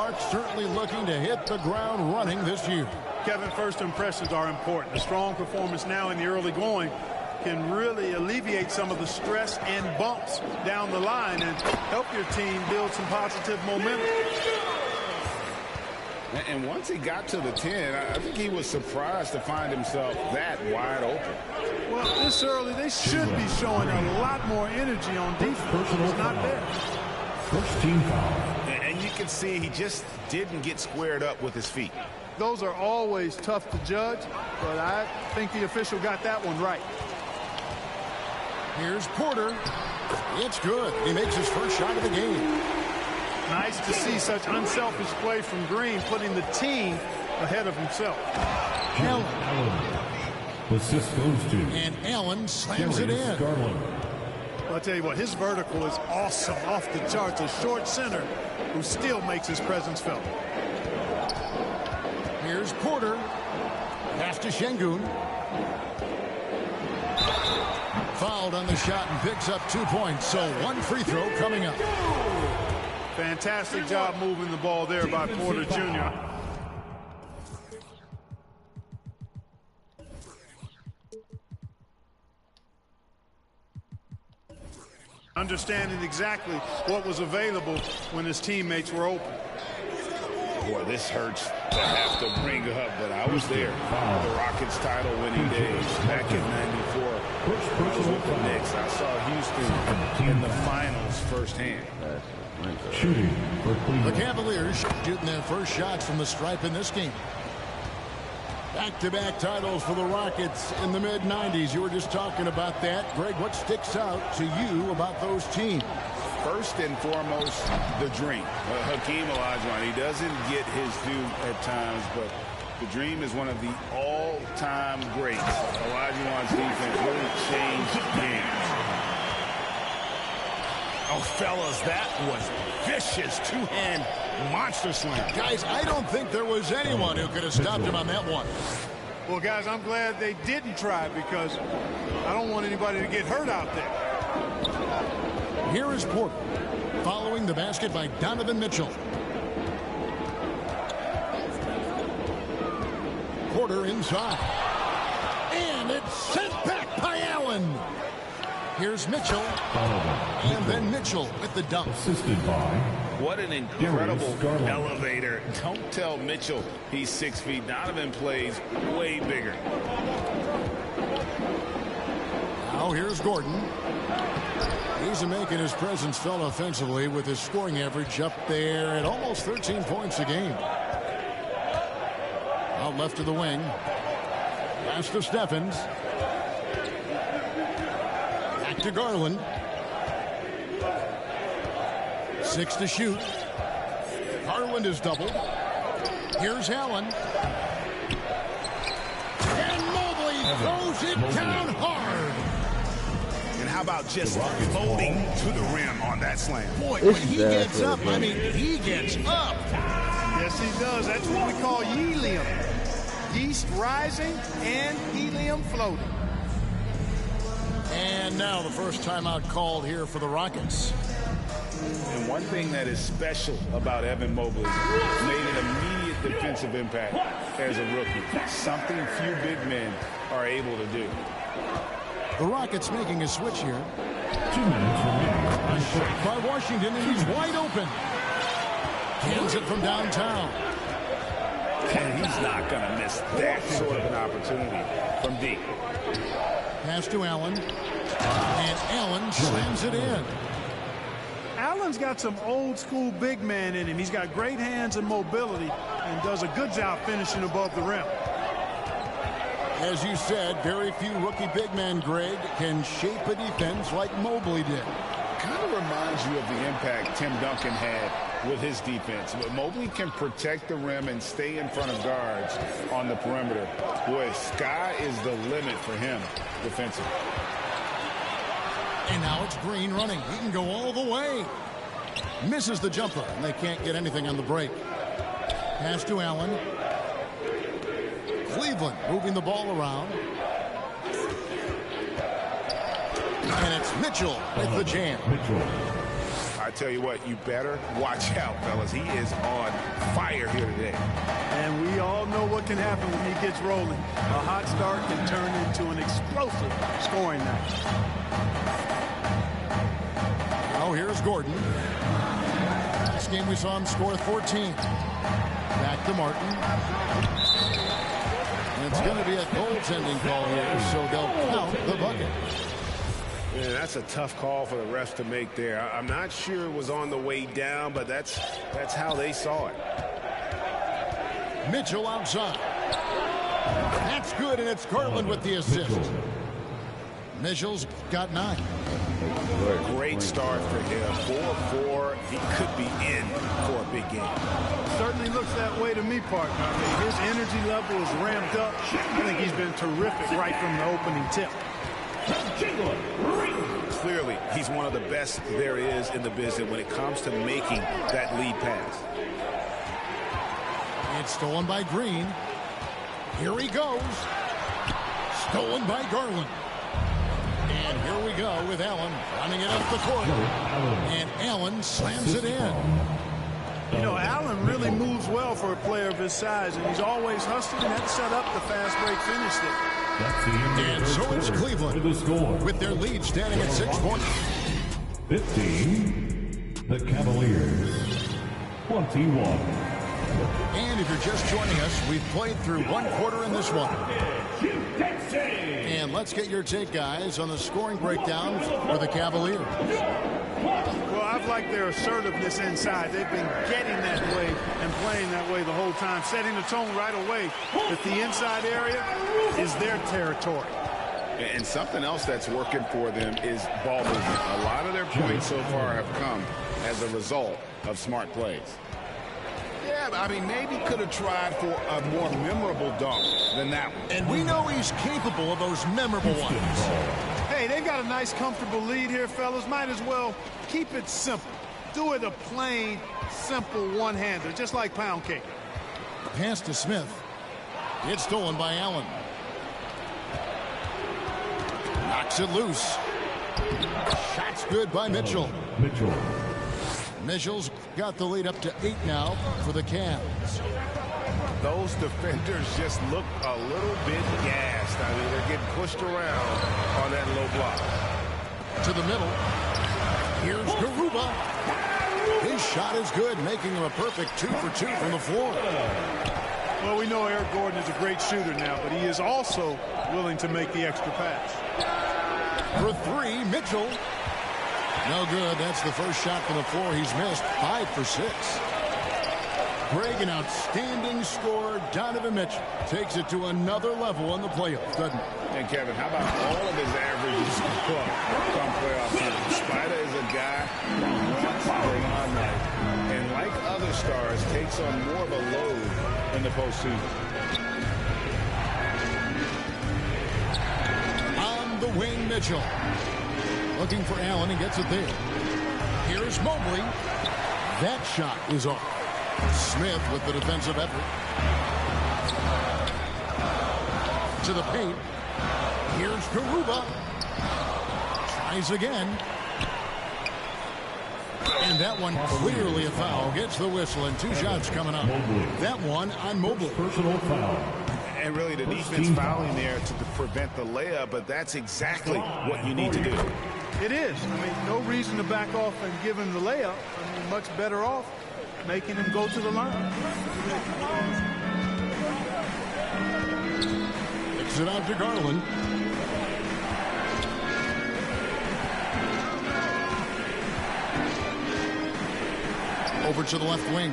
mark, certainly looking to hit the ground running this year. Kevin, first impressions are important. A strong performance now in the early going can really alleviate some of the stress and bumps down the line and help your team build some positive momentum. And once he got to the 10, I think he was surprised to find himself that wide open. Well, this early, they should be showing a lot more energy on defense. It's not there. First team foul. And you can see he just didn't get squared up with his feet. Those are always tough to judge, but I think the official got that one right. Here's Porter. It's good. He makes his first shot of the game. Nice to see such unselfish play from Green, putting the team ahead of himself. Allen. Assist goes to. And Allen slams it in. Garland. Well, I'll tell you what, his vertical is awesome, off the charts. A short center who still makes his presence felt. Here's Porter. Pass to Şengün. Fouled on the shot and picks up 2 points. So one free throw coming up. Fantastic job moving the ball there by Porter Jr. Understanding exactly what was available when his teammates were open. Boy, this hurts to have to bring up, but I was there. The Rockets title-winning days back in '94. I was with the Knicks. I saw Houston in the finals firsthand. Shooting for Cleveland. The Cavaliers shooting their first shots from the stripe in this game. Back-to-back titles for the Rockets in the mid-'90s. You were just talking about that. Greg, what sticks out to you about those teams? First and foremost, the dream. Hakeem Olajuwon, he doesn't get his due at times, but the dream is one of the all-time greats. Olajuwon's defense really changed games. Oh, fellas, that was vicious two-hand monster slam. Guys, I don't think there was anyone who could have stopped him on that one. Well, guys, I'm glad they didn't try because I don't want anybody to get hurt out there. Here is Porter, following the basket by Donovan Mitchell. Porter inside. And it's sent back by Allen. Here's Mitchell. And then Mitchell with the dunk. Assisted by. What an incredible elevator. Don't tell Mitchell he's 6 feet. Donovan plays way bigger. Now here's Gordon. He's making his presence felt offensively with his scoring average up there at almost 13 points a game. Out left to the wing. Pass to Steffens. Back to Garland. 6 to shoot. Garland is doubled. Here's Allen. And Mobley throws it down hard. And how about just floating to the rim on that slam? Boy, when he gets up, I mean, he gets up. Yes, he does. That's what we call helium. Yeast rising and helium floating. And now the first timeout called here for the Rockets. And one thing that is special about Evan Mobley, made an immediate defensive impact as a rookie. Something few big men are able to do. The Rockets making a switch here. 2 minutes remaining. Shot by Washington, and he's wide open. Hands it from downtown. And he's not going to miss that sort of an opportunity from deep. Pass to Allen. And Allen slams it in. Allen's got some old school big man in him. He's got great hands and mobility and does a good job finishing above the rim. As you said, very few rookie big men, Greg, can shape a defense like Mobley did. Kind of reminds you of the impact Tim Duncan had with his defense. But Mobley can protect the rim and stay in front of guards on the perimeter. Boy, sky is the limit for him defensively. And now it's Green running. He can go all the way. Misses the jumper, and they can't get anything on the break. Pass to Allen. Cleveland moving the ball around. And it's Mitchell with the jam. I tell you what, you better watch out, fellas. He is on fire here today. And we all know what can happen when he gets rolling. A hot start can turn into an explosive scoring night. Oh, here's Gordon. This game we saw him score 14. Back to Martin. And it's going to be a goaltending call here, so they'll count the bucket. Yeah, that's a tough call for the refs to make there. I'm not sure it was on the way down, but that's how they saw it. Mitchell outside. That's good, and it's Garland with the assist. Mitchell's got 9. Great start for him. 4-4. He could be in for a big game. Certainly looks that way to me, partner. I mean, his energy level is ramped up. I think he's been terrific right from the opening tip. Clearly, he's one of the best there is in the business when it comes to making that lead pass. It's stolen by Green. Here he goes. Stolen by Garland. And here we go with Allen running it up the court. And Allen slams it in. You know, Allen really moves well for a player of his size, and he's always hustling. That set up the fast break finish there. And so it's Cleveland with their lead standing at 6 points. 15, the Cavaliers, 21. And if you're just joining us, we've played through 1 quarter in this one. And let's get your take, guys, on the scoring breakdown for the Cavaliers. Well, I've liked their assertiveness inside. They've been getting that way and playing that way the whole time, setting the tone right away that the inside area is their territory. And something else that's working for them is ball movement. A lot of their points so far have come as a result of smart plays. Yeah, I mean, maybe could have tried for a more memorable dunk than that one. And we know he's capable of those memorable ones. Hey, they've got a nice, comfortable lead here, fellas. Might as well keep it simple. Do it a plain, simple one-hander, just like pound cake. Pass to Smith. It's stolen by Allen. Knocks it loose. Shot's good by Mitchell. Mitchell's got the lead up to 8 now for the Cavs. Those defenders just look a little bit gassed. I mean, they're getting pushed around on that low block. To the middle. Here's Garuba. His shot is good, making him a perfect 2 for 2 from the floor. Well, we know Eric Gordon is a great shooter now, but he is also willing to make the extra pass. For 3, Mitchell. No good. That's the first shot from the floor he's missed. 5 for 6. Greg, an outstanding scorer. Donovan Mitchell takes it to another level in the playoffs, doesn't he? And Kevin, how about all of his averages come playoff time? Spider is a guy who wants the limelight, and like other stars, takes on more of a load in the postseason. On the wing, Mitchell. Looking for Allen, and gets it there. Here's Mobley. That shot is off. Smith with the defensive effort. To the paint. Here's Garuba. Tries again. And that one clearly a foul. Gets the whistle, and 2 shots coming up. That one on Mobley. Personal foul. And really the defense fouling there to prevent the layup, but that's exactly what you need to do. It is. I mean, no reason to back off and give him the layup. I mean, much better off making him go to the line. Kicks it out to Garland. Over to the left wing.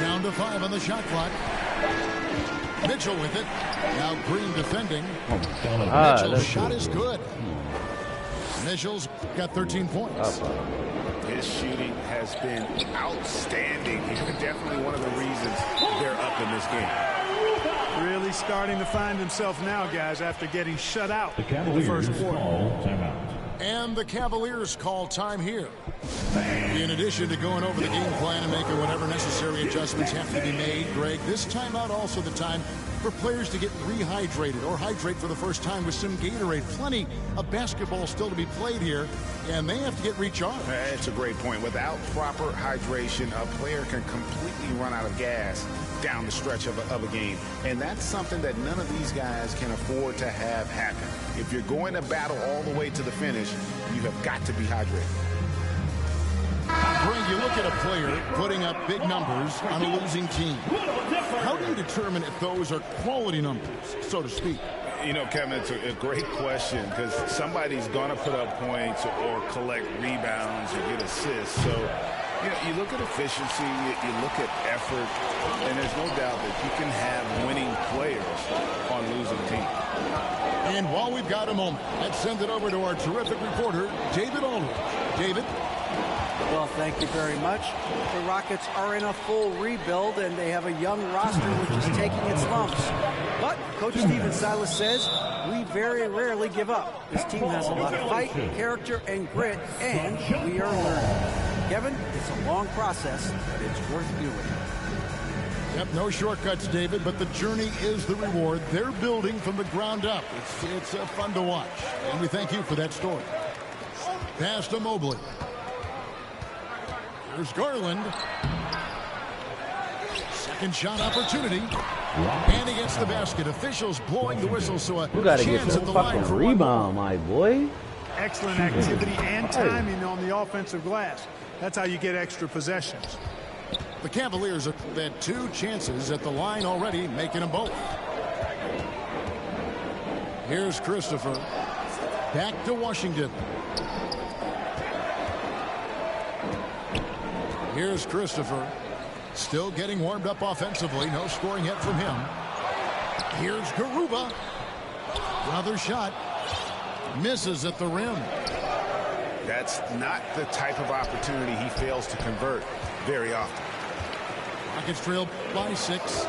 Down to 5 on the shot clock. Mitchell with it. Now Green defending. Mitchell's shot is good. Mitchell's got 13 points. His shooting has been outstanding here. Definitely one of the reasons they're up in this game. Really starting to find himself now, guys, after getting shut out The in the first Cavaliers quarter. call timeout. And the Cavaliers call time here In addition to going over the game plan and making whatever necessary adjustments have to be made, Greg, this timeout also the time for players to get rehydrated or hydrate for the first time with some Gatorade. Plenty of basketball still to be played here, and they have to get recharged. That's a great point. Without proper hydration, a player can completely run out of gas down the stretch of a game. And that's something that none of these guys can afford to have happen. If you're going to battle all the way to the finish, you have got to be hydrated. Greg, you look at a player putting up big numbers on a losing team. How do you determine if those are quality numbers, so to speak? You know, Kevin, it's a great question because somebody's going to put up points or collect rebounds or get assists. So, you know, you look at efficiency, you look at effort, and there's no doubt that you can have winning players on losing teams. And while we've got a moment, let's send it over to our terrific reporter, David Aldridge. David? Well, thank you very much. The Rockets are in a full rebuild, and they have a young roster which is taking its lumps. But Coach Stephen Silas says we very rarely give up. This team has a lot of fight, character, and grit, and we are learning. Kevin, it's a long process, but it's worth doing. Yep, no shortcuts, David, but the journey is the reward. They're building from the ground up. It's fun to watch, and we thank you for that story. Pass to Mobley. There's Garland. Second shot opportunity. And against the basket. Officials blowing the whistle, so a chance at the line for rebound, my boy. Excellent activity and timing on the offensive glass. That's how you get extra possessions. The Cavaliers have had 2 chances at the line already, making them both. Here's Christopher. Back to Washington. Here's Christopher. Still getting warmed up offensively. No scoring yet from him. Here's Garuba. Another shot. Misses at the rim. That's not the type of opportunity he fails to convert very often. Rockets trail by 6.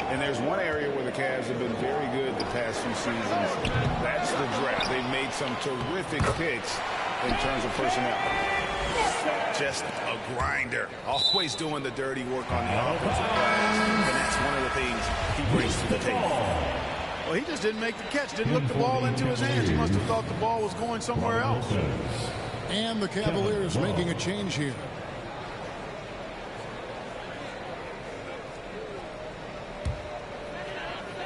And there's one area where the Cavs have been very good the past few seasons. That's the draft. They've made some terrific picks in terms of personnel. Just a grinder. Always doing the dirty work on the offensive glass. And that's one of the things he brings to the table. Well, he just didn't make the catch. Didn't look the ball into his hands. He must have thought the ball was going somewhere else. And the Cavaliers making a change here.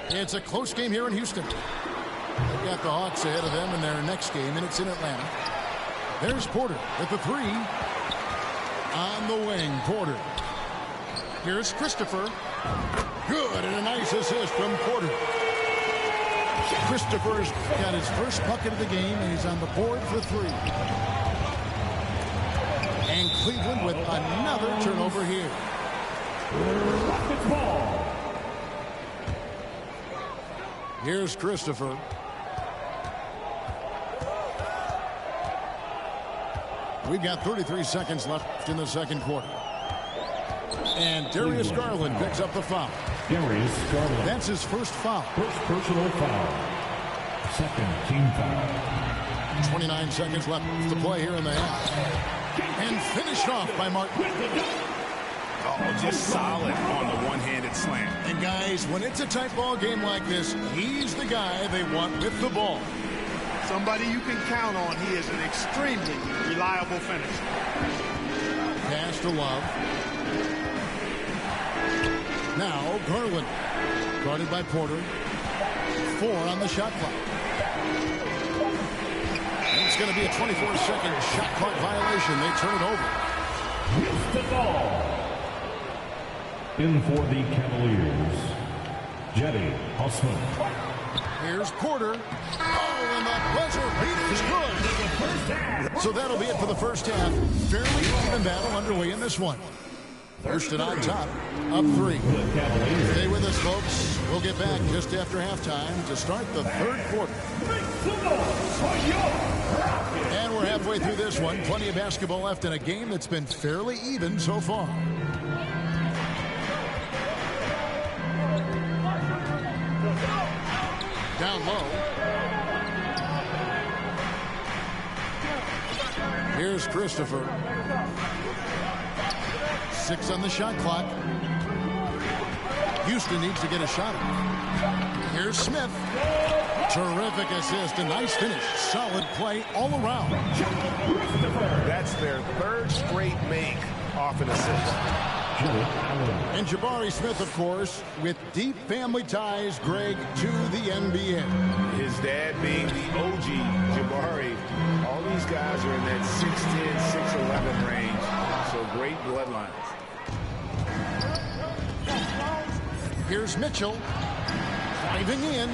It's a close game here in Houston. They've got the Hawks ahead of them in their next game, and it's in Atlanta. There's Porter with the 3. On the wing, Porter. Here's Christopher. Good, and a nice assist from Porter. Christopher's got his first bucket of the game, and he's on the board for 3. And Cleveland with another turnover here. Here's Christopher. We've got 33 seconds left in the second quarter. And Darius Garland picks up the foul. Darius Garland. That's his first foul. First personal foul. Second team foul. 29 seconds left to play here in the half. And finished off by Martin. Oh, just solid on the one-handed slam. And guys, when it's a tight ball game like this, he's the guy they want with the ball. Somebody you can count on. He is an extremely reliable finisher. Pass to Love. Now Garland, guarded by Porter. 4 on the shot clock. And it's going to be a 24-second shot clock violation. They turn it over. The ball. In for the Cavaliers, Jetty Osman. Here's Porter. Oh, and the buzzer beater's good. So that'll be it for the first half. Fairly even battle underway in this one. Houston on top, up 3. Stay with us, folks. We'll get back just after halftime to start the third quarter. And we're halfway through this one. Plenty of basketball left in a game that's been fairly even so far. Down low. Here's Christopher. 6 on the shot clock. Houston needs to get a shot. Here's Smith. Terrific assist, a nice finish. Solid play all around. That's their 3rd straight make off an assist. And Jabari Smith, of course, with deep family ties, Greg, to the NBA. His dad being the OG Jabari. All these guys are in that 6'10", 6'11" range. So great bloodlines. Here's Mitchell. Driving in.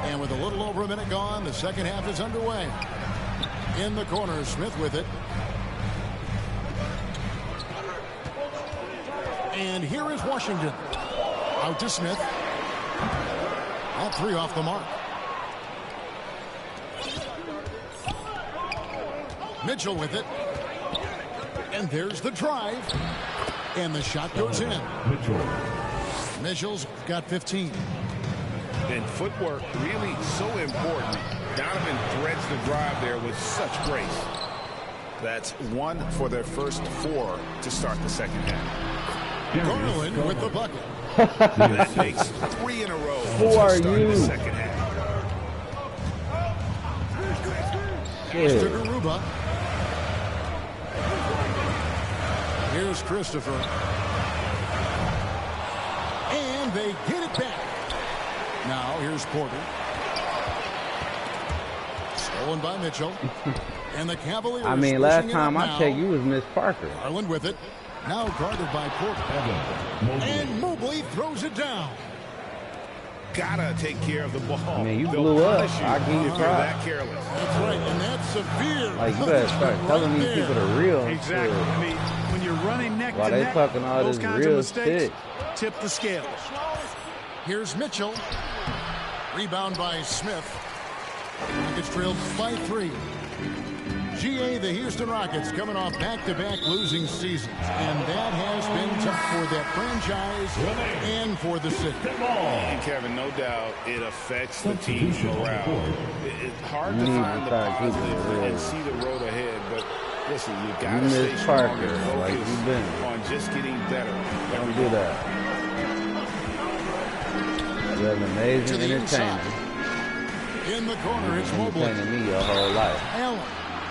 And with a little over a minute gone, the second half is underway. In the corner, Smith with it. And here is Washington. Out to Smith. All 3 off the mark. Mitchell with it. And there's the drive. And the shot goes in. Mitchell's got 15. And footwork really so important. Donovan threads the drive there with such grace. That's 1 for their first 4 to start the second half. Garland with the bucket. That makes 3 in a row to start the second half. Pass to Garuba. Here's Christopher. And they get it back. Now here's Porter. Stolen by Mitchell. And the Cavaliers. I mean, last time I checked, you was Miss Parker. Garland with it. Now guarded by Porter. And Mobley throws it down. Gotta take care of the ball. I mean, you blew up. I give you if you're that careless. That's right, and that's severe. Like, you better start telling these people the real Exactly. shit. I mean, when you're running neck While to they neck, talking all those this kinds real of mistakes shit. tip the scales. Here's Mitchell. Rebound by Smith. Rockets trailed by 3. GA, the Houston Rockets, coming off back-to-back losing seasons. And that has been tough for that franchise and for the city. And Kevin, no doubt it affects the team's morale. It's hard to find the positive and see the road ahead, but listen, you got to stay strong and focus on just getting better. Don't do that. You're an amazing entertainer. In the corner, it's Mobley. Entertaining me your whole life. Allen.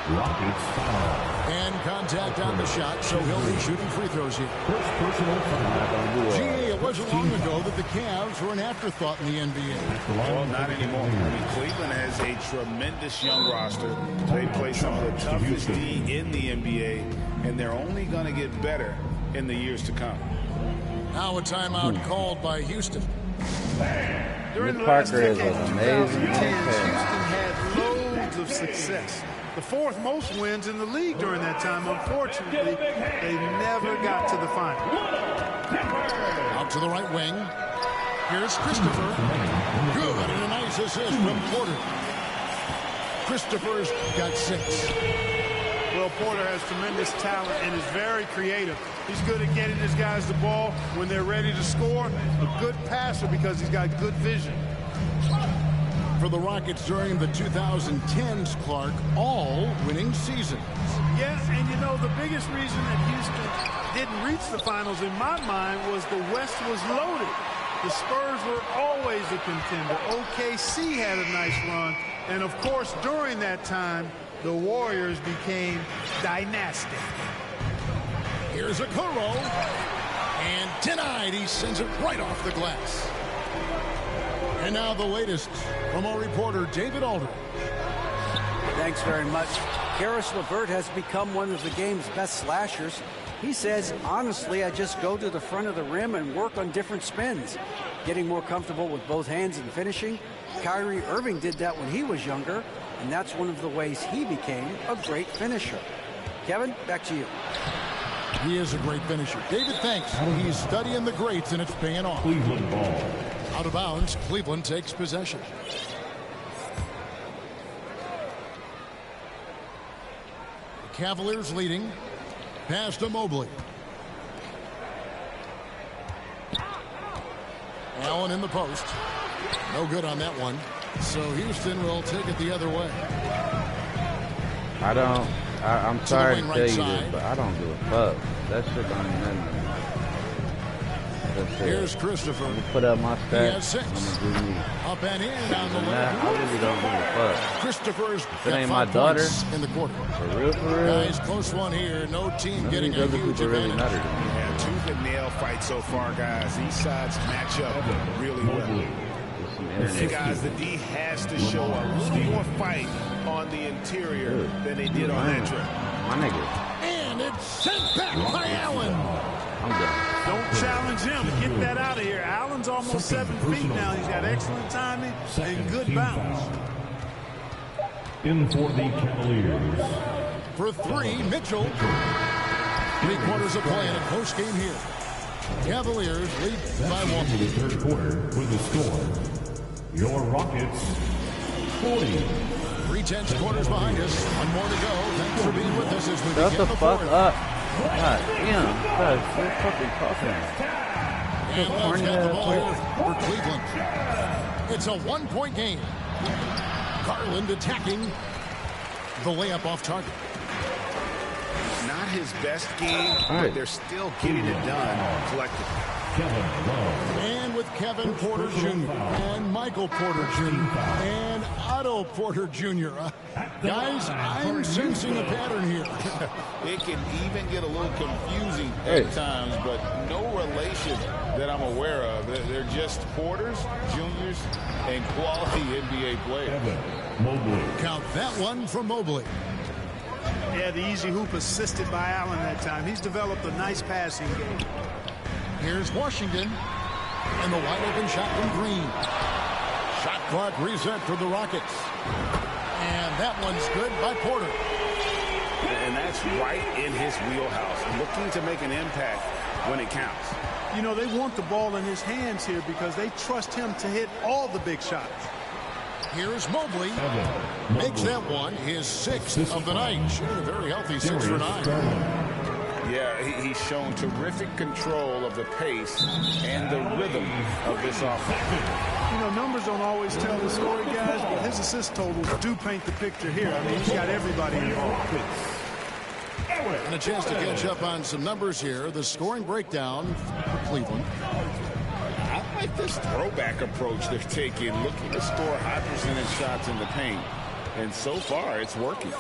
Rockets foul. And contact on the shot, so he'll be shooting free throws here. First personal foul. GA, it wasn't long ago that the Cavs were an afterthought in the NBA. Well, not anymore. I mean, Cleveland has a tremendous young roster. They play some of the toughest D in the NBA, and they're only going to get better in the years to come. Now a timeout called by Houston. During the Parker last is decade, an amazing 2010s, player. Houston had loads of success. The 4th most wins in the league during that time. Unfortunately, they never got to the final. Out to the right wing. Here's Christopher. Good, and a nice assist from Porter. Christopher's got 6. Well, Porter has tremendous talent and is very creative. He's good at getting his guys the ball when they're ready to score. A good passer because he's got good vision. For the Rockets during the 2010s, Clark, all winning seasons. Yes, and you know, the biggest reason that Houston didn't reach the finals in my mind was the West was loaded. The Spurs were always a contender. OKC had a nice run. And, of course, during that time, the Warriors became dynastic. Here's a Okoro. And denied. He sends it right off the glass. And now the latest from our reporter, David Aldridge. Thanks very much. Karis LeVert has become one of the game's best slashers. He says, honestly, I just go to the front of the rim and work on different spins. Getting more comfortable with both hands and finishing. Kyrie Irving did that when he was younger, and that's one of the ways he became a great finisher. Kevin, back to you. He is a great finisher. David, thanks. He's studying the greats, and it's paying off. Cleveland ball. Out of bounds, Cleveland takes possession. The Cavaliers leading. Pass to Mobley. Allen in the post. No good on that one. So Houston will take it the other way. I'm sorry to tell right you side. this, but I don't give a fuck. That shit don't mean nothing to me. Here's Christopher. I'm gonna put up my He has stats. 6. I'm gonna do me. Up and in on the And left. I really don't give a fuck. Christopher's If got it ain't 5 my daughter, points in the quarter. For real, for real. Guys, close one here. No team None of getting these a other huge people really advantage. matter to me. Yeah, tooth and nail fight so far, guys. These sides match up really well. There's some Hey, internet guys, the D has to show a little more fight on the interior than they did on that trip. My nigga, And it's sent back by Allen. I'm done. Don't challenge him. Get that out of here. Allen's almost 7 feet now. He's got excellent timing and good balance. In for the Cavaliers. For 3, Mitchell. 3 quarters of play in a close game here. Cavaliers lead by 1. To the third quarter with the score. Your Rockets 40. 3/10 quarters behind us. 1 more to go. Thanks for being with us as we Shut begin the the fuck 4th. up. God damn. God, quit fucking talking. And Love's corny got the ass ball play. here for Cleveland. It's a 1-point game. Garland attacking the layup off target. Not his best game, right. but they're still getting it done collectively. Kevin Love. And with Kevin Porter Jr. and Michael Porter Jr. and Otto Porter Jr. Guys, I'm sensing a pattern here. It can even get a little confusing Hey. at times, but no relation that I'm aware of. They're just Porters, Juniors, and quality NBA players. Evan Mobley. Count that one from Mobley. Yeah, the easy hoop assisted by Allen that time. He's developed a nice passing game. Here's Washington. And the wide open shot from Green. Shot clock reset for the Rockets. And that one's good by Porter. And that's right in his wheelhouse, looking to make an impact when it counts. You know, they want the ball in his hands here because they trust him to hit all the big shots. Here's Mobley. Evan Makes Mobley. that one his 6th of the night. Shooting a very healthy 6 for 9. Yeah, he's shown terrific control of the pace and the rhythm of this offense. You know, numbers don't always tell the story, guys, but his assist totals do paint the picture here. I mean, he's got everybody involved. And a chance to catch up on some numbers here. The scoring breakdown for Cleveland. I like this throwback approach they're taking, looking to score high percentage shots in the paint. And so far, it's working.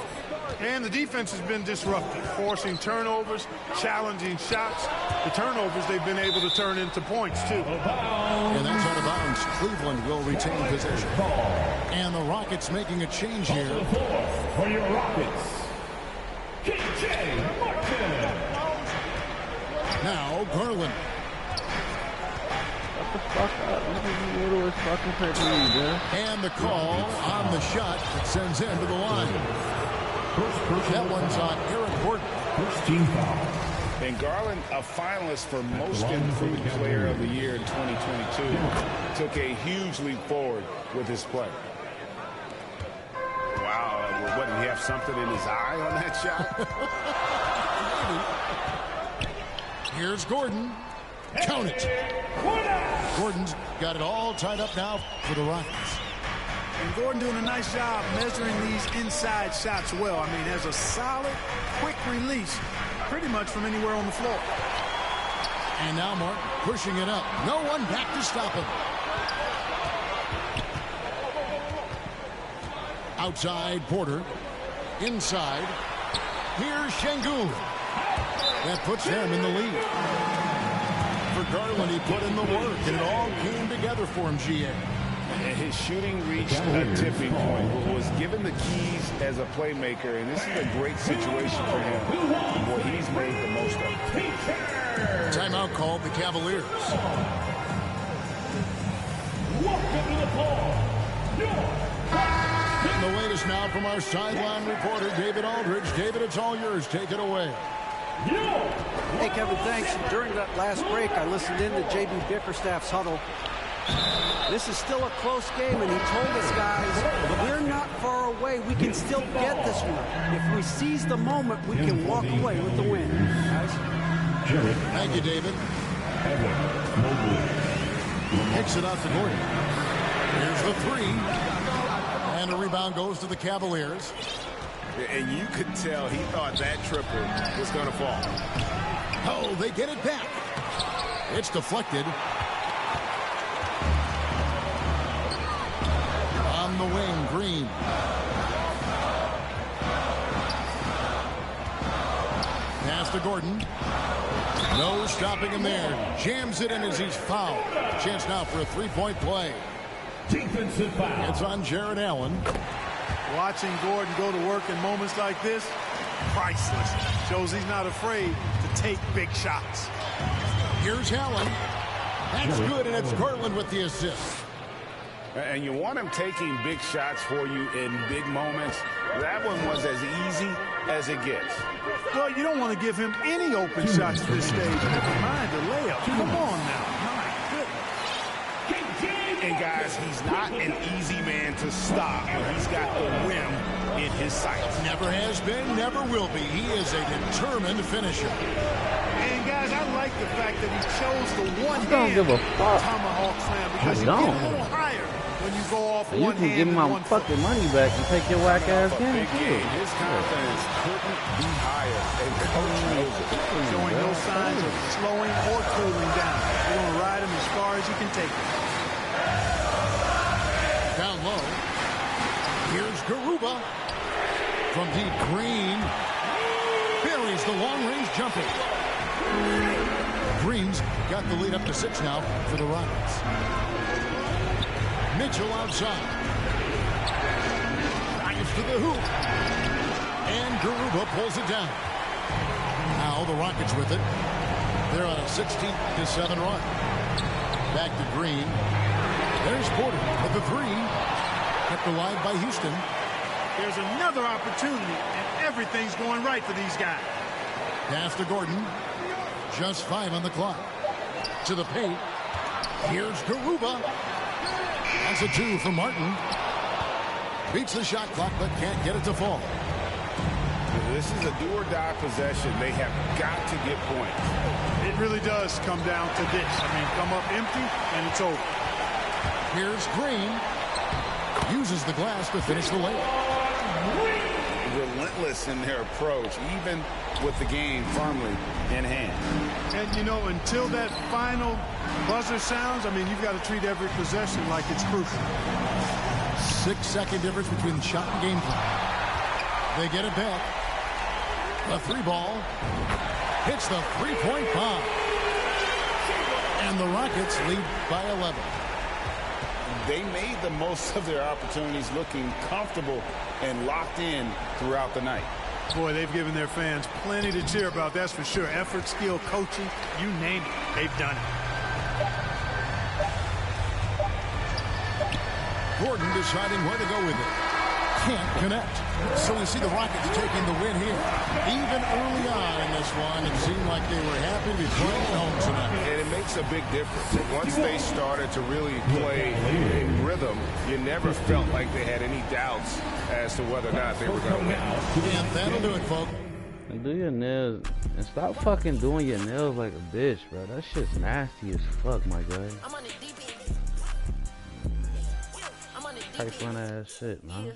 And the defense has been disruptive, forcing turnovers, challenging shots. The turnovers they've been able to turn into points, too. And that's out of bounds. Cleveland will retain possession. And the Rockets making a change here. For your Rockets. KJ Martin. Now, Garland. Shut the fuck up. Nigga, you little as fucking pet me, man. And the call on the shot that sends him to the line. That one's on Eric Gordon. First team foul. And Garland, a finalist for Most Improved Player of the Year in 2022, took a huge leap forward with his play. Wow, what, did he have something in his eye on that shot? Here's Gordon. Count it. Gordon's got it all tied up now for the Rockets. And Gordon doing a nice job measuring these inside shots well. I mean, has a solid, quick release pretty much from anywhere on the floor. And now Martin pushing it up. No one back to stop him. Outside Porter. Inside. Here's Şengün. That puts them in the lead. For Garland, he put in the work, and it all came together for him, GA. And his shooting reached a tipping point, was given the keys as a playmaker, and this is a great situation for him. Well, he's made the most of it. Timeout called the Cavaliers. Welcome to the ball. Getting the latest now from our sideline reporter, David Aldridge. David, it's all yours. Take it away. Hey, Kevin, thanks. During that last break, I listened in to J.B. Bickerstaff's huddle. This is still a close game, and he told us, guys, we're not far away. We can still get this one. If we seize the moment, we can walk away with the win. Guys? Thank you, David. Evan Mobley. Kicks it out to Gordon. Here's the three. And a rebound goes to the Cavaliers. And you could tell he thought that triple was going to fall. Oh, they get it back. It's deflected. On the wing, Green. Pass to Gordon. No stopping him there. Jams it in as he's fouled. Chance now for a three-point play. Defensive foul. It's on Jared Allen. Watching Gordon go to work in moments like this, priceless. Shows he's not afraid to take big shots. Here's Allen. That's good, and it's Garland with the assist. And you want him taking big shots for you in big moments. That one was as easy as it gets. Well, you don't want to give him any open shots at this stage. Never mind the layup. Come on now. My goodness. And guys, he's not an easy man to stop when he's got the rim in his sights. Never has been, never will be. He is a determined finisher. And guys, I like the fact that he chose the one-hand don't give a fuck. tomahawk slam because you I get don't. a little higher when you go off You one can hand give me and my one foot. fucking money back and take your whack ass A game. big game. His confidence couldn't be higher, and coach knows it. Showing no signs of slowing or cooling down. You're going to ride him as far as you can take him. Down low. Here's Garuba. From deep, Green buries the long-range jumper. Green's got the lead up to 6 now for the Rockets. Mitchell outside. Drives to the hoop. And Garuba pulls it down. Now the Rockets with it. They're on a 16-7 run. Back to Green. There's Porter with the three. Kept alive by Houston. There's another opportunity, and everything's going right for these guys. Pass to Gordon. Just 5 on the clock. To the paint. Here's Garuba. That's a 2 for Martin. Beats the shot clock, but can't get it to fall. This is a do-or-die possession. They have got to get points. It really does come down to this. I mean, come up empty, and it's over. Here's Green. Uses the glass to finish the layup. Relentless in their approach, even with the game firmly in hand. And, you know, until that final buzzer sounds, I mean, you've got to treat every possession like it's crucial. 6-second difference between shot and game plan. They get it back. The three ball hits the three-point bomb. And the Rockets lead by 11. They made the most of their opportunities, looking comfortable and locked in throughout the night. Boy, they've given their fans plenty to cheer about, that's for sure. Effort, skill, coaching, you name it, they've done it. Gordon deciding where to go with it. Can't connect. So we see the Rockets taking the win here. Even early on in this one, it seemed like they were happy to be playing at home tonight. And it makes a big difference. Once they started to really play in rhythm, you never felt like they had any doubts as to whether or not they were going to win. And that'll do it, folks. And do your nails. And stop fucking doing your nails like a bitch, bro. That shit's nasty as fuck, my guy. Type fun ass shit, man.